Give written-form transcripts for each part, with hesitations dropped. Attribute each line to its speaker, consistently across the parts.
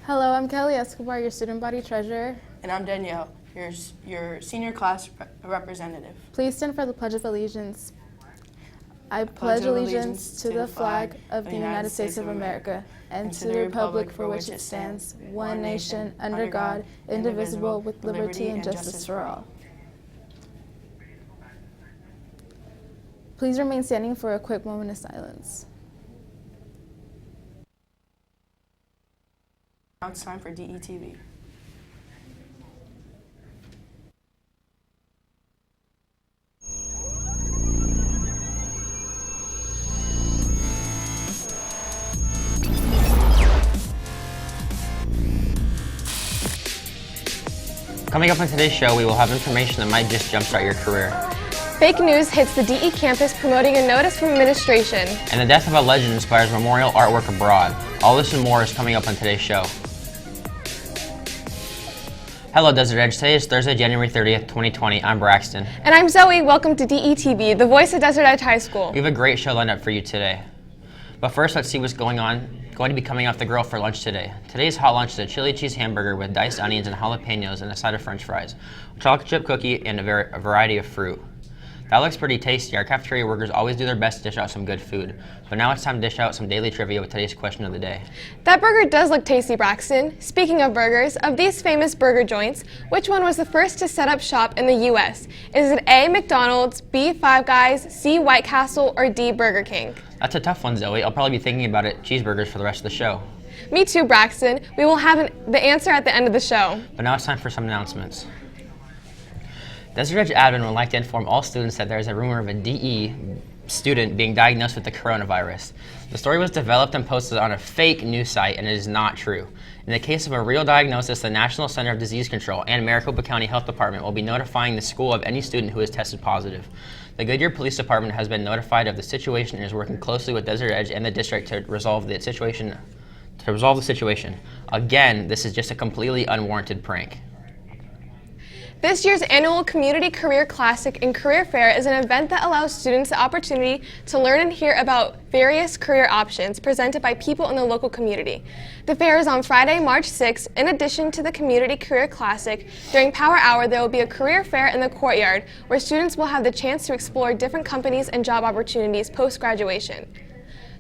Speaker 1: Hello, I'm Kelly Escobar, your student body treasurer.
Speaker 2: And I'm Danielle, your senior class representative.
Speaker 1: Please stand for the Pledge of Allegiance. I pledge allegiance to the flag of the United States of America and to the republic for which it stands, one nation, under God, indivisible, with liberty and justice for all. Please remain standing for a quick moment of silence.
Speaker 2: Now it's time for Detv.
Speaker 3: Coming up on today's show, we will have information that might just jumpstart your career.
Speaker 4: Fake news hits the DE campus promoting a notice from administration.
Speaker 3: And the death of a legend inspires memorial artwork abroad. All this and more is coming up on today's show. Hello Desert Edge, today is Thursday, January 30th, 2020. I'm Braxton.
Speaker 4: And I'm Zoe. Welcome to DETV, the voice of Desert Edge High School.
Speaker 3: We have a great show lined up for you today. But first, let's see what's going to be coming off the grill for lunch today. Today's hot lunch is a chili cheese hamburger with diced onions and jalapenos and a side of french fries, a chocolate chip cookie, and a variety of fruit. That looks pretty tasty. Our cafeteria workers always do their best to dish out some good food. But now it's time to dish out some daily trivia with today's question of the day.
Speaker 4: That burger does look tasty, Braxton. Speaking of burgers, of these famous burger joints, which one was the first to set up shop in the U.S.? Is it A, McDonald's, B, Five Guys, C, White Castle, or D, Burger King?
Speaker 3: That's a tough one, Zoe. I'll probably be thinking about it, cheeseburgers, for the rest of the show.
Speaker 4: Me too, Braxton. We will have the answer at the end of the show.
Speaker 3: But now it's time for some announcements. Desert Edge admin would like to inform all students that there is a rumor of a DE student being diagnosed with the coronavirus. The story was developed and posted on a fake news site, and it is not true. In the case of a real diagnosis, the National Center of Disease Control and Maricopa County Health Department will be notifying the school of any student who is tested positive. The Goodyear Police Department has been notified of the situation and is working closely with Desert Edge and the district to resolve the situation. Again, this is just a completely unwarranted prank.
Speaker 4: This year's annual Community Career Classic and Career Fair is an event that allows students the opportunity to learn and hear about various career options presented by people in the local community. The fair is on Friday, March 6th. In addition to the Community Career Classic, during Power Hour there will be a career fair in the courtyard where students will have the chance to explore different companies and job opportunities post-graduation.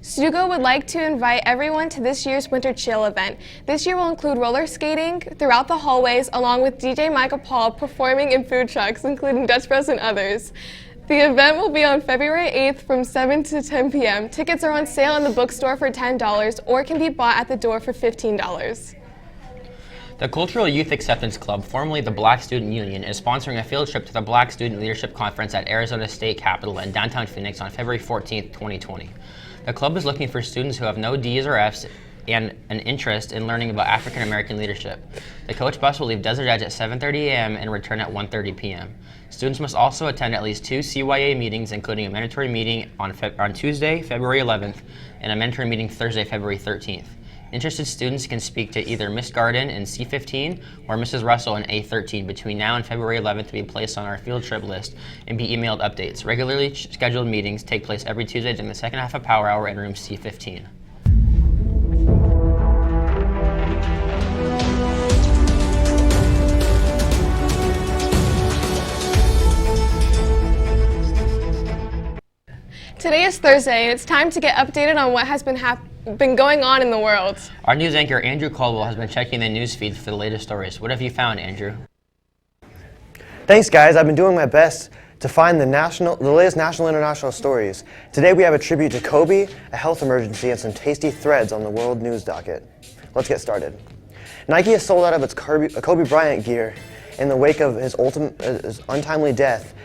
Speaker 4: Stugo would like to invite everyone to this year's Winter Chill event. This year will include roller skating throughout the hallways, along with DJ Michael Paul performing in food trucks, including Dutch Bros and others. The event will be on February 8th from 7 to 10 p.m. Tickets are on sale in the bookstore for $10 or can be bought at the door for $15.
Speaker 3: The Cultural Youth Acceptance Club, formerly the Black Student Union, is sponsoring a field trip to the Black Student Leadership Conference at Arizona State Capitol in downtown Phoenix on February 14th, 2020. The club is looking for students who have no D's or F's and an interest in learning about African American leadership. The coach bus will leave Desert Edge at 7:30 a.m. and return at 1:30 p.m. Students must also attend at least 2 CYA meetings, including a mandatory meeting on Tuesday, February 11th, and a mandatory meeting Thursday, February 13th. Interested students can speak to either Miss Garden in C15 or Mrs. Russell in A13 between now and February 11th to be placed on our field trip list and be emailed updates. Regularly scheduled meetings take place every Tuesday during the second half of Power Hour in room C15.
Speaker 4: Today is Thursday and it's time to get updated on what has been going on in the world.
Speaker 3: Our news anchor Andrew Caldwell has been checking the news feed for the latest stories. What have you found, Andrew?
Speaker 5: Thanks, guys. I've been doing my best to find the latest national and international stories. Today we have a tribute to Kobe, a health emergency, and some tasty threads on the world news docket. Let's get started. Nike has sold out of its Kobe Bryant gear in the wake of his untimely death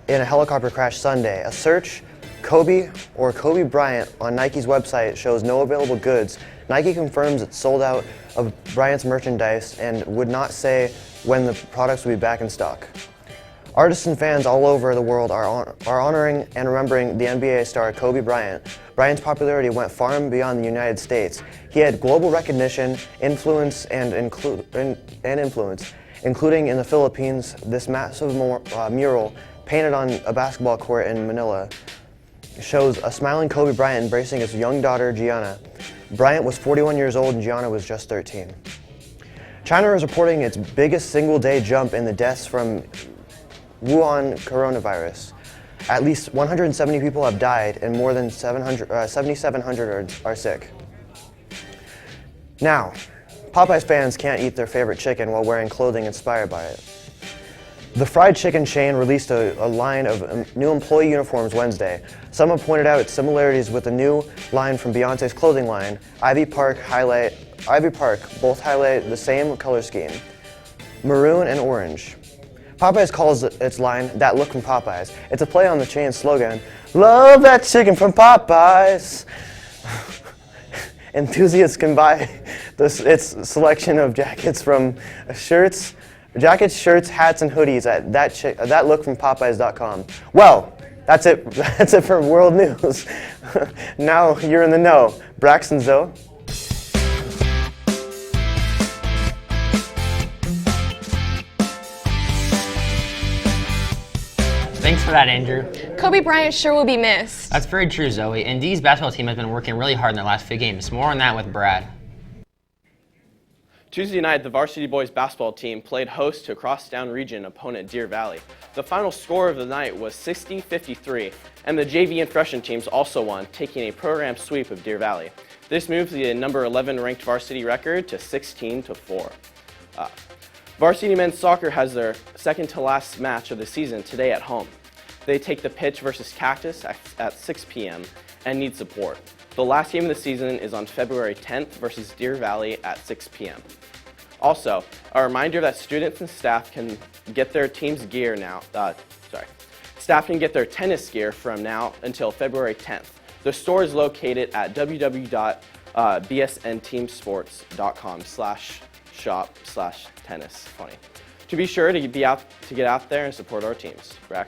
Speaker 5: in a helicopter crash Sunday. A search Kobe or Kobe Bryant on Nike's website shows no available goods. Nike confirms it's sold out of Bryant's merchandise and would not say when the products will be back in stock. Artists and fans all over the world are honoring and remembering the NBA star Kobe Bryant. Bryant's popularity went far and beyond the United States. He had global recognition, influence, including in the Philippines. This massive mural painted on a basketball court in Manila shows a smiling Kobe Bryant embracing his young daughter, Gianna. Bryant was 41 years old and Gianna was just 13. China is reporting its biggest single-day jump in the deaths from Wuhan coronavirus. At least 170 people have died and more than 7,700 are sick. Now, Popeyes fans can't eat their favorite chicken while wearing clothing inspired by it. The fried chicken chain released a line of new employee uniforms Wednesday. Some have pointed out its similarities with the new line from Beyonce's clothing line, Ivy Park both highlight the same color scheme, maroon and orange. Popeyes calls its line That Look from Popeyes. It's a play on the chain's slogan, "Love that chicken from Popeyes." Enthusiasts can buy its selection of jackets, shirts, hats, and hoodies at thatlookfrompopeyes.com. Well, that's it. That's it for world news. Now you're in the know. Braxton, Zoe.
Speaker 3: Thanks for that, Andrew.
Speaker 4: Kobe Bryant sure will be missed.
Speaker 3: That's very true, Zoe. Indeed's basketball team has been working really hard in their last few games. More on that with Brad.
Speaker 6: Tuesday night, the varsity boys basketball team played host to crosstown region opponent Deer Valley. The final score of the night was 60-53, and the JV and freshman teams also won, taking a program sweep of Deer Valley. This moves the number 11 ranked varsity record to 16-4. Varsity men's soccer has their second to last match of the season today at home. They take the pitch versus Cactus at 6 p.m. and need support. The last game of the season is on February 10th versus Deer Valley at 6 p.m. Also, a reminder that students and staff can get their team's gear now. Staff can get their tennis gear from now until February 10th. The store is located at www.bsnteamsports.com/shop/tennis. Funny. To be sure to get out there and support our teams. Brax.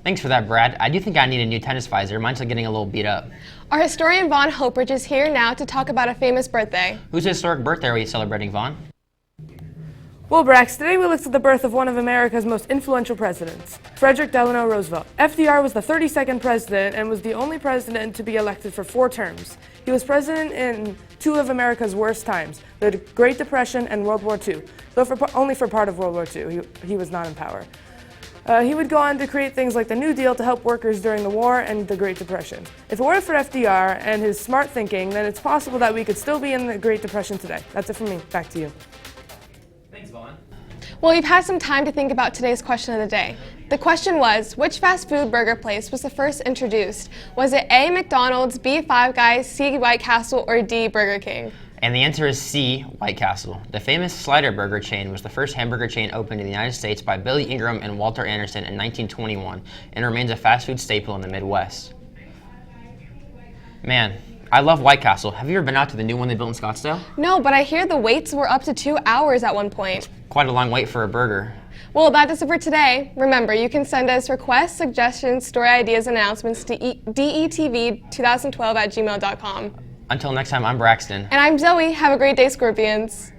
Speaker 3: Thanks for that, Brad. I do think I need a new tennis visor. Mine's getting a little beat up.
Speaker 4: Our historian Vaughn Hopridge is here now to talk about a famous birthday.
Speaker 3: Whose historic birthday are we celebrating, Vaughn?
Speaker 7: Well, Brax, today we looked at the birth of one of America's most influential presidents, Frederick Delano Roosevelt. FDR was the 32nd president and was the only president to be elected for 4 terms. He was president in 2 of America's worst times, the Great Depression and World War II, though only for part of World War II. He was not in power. He would go on to create things like the New Deal to help workers during the war and the Great Depression. If it weren't for FDR and his smart thinking, then it's possible that we could still be in the Great Depression today. That's it from me. Back to you.
Speaker 3: Thanks, Vaughn.
Speaker 4: Well, you've had some time to think about today's question of the day. The question was, which fast food burger place was the first introduced? Was it A, McDonald's, B, Five Guys, C, White Castle, or D, Burger King?
Speaker 3: And the answer is C, White Castle. The famous Slider burger chain was the first hamburger chain opened in the United States by Billy Ingram and Walter Anderson in 1921 and remains a fast food staple in the Midwest. Man, I love White Castle. Have you ever been out to the new one they built in Scottsdale?
Speaker 4: No, but I hear the waits were up to 2 hours at one point.
Speaker 3: Quite a long wait for a burger.
Speaker 4: Well, that does it for today. Remember, you can send us requests, suggestions, story ideas, and announcements to detv2012@gmail.com.
Speaker 3: Until next time, I'm Braxton.
Speaker 4: And I'm Zoe. Have a great day, Scorpions.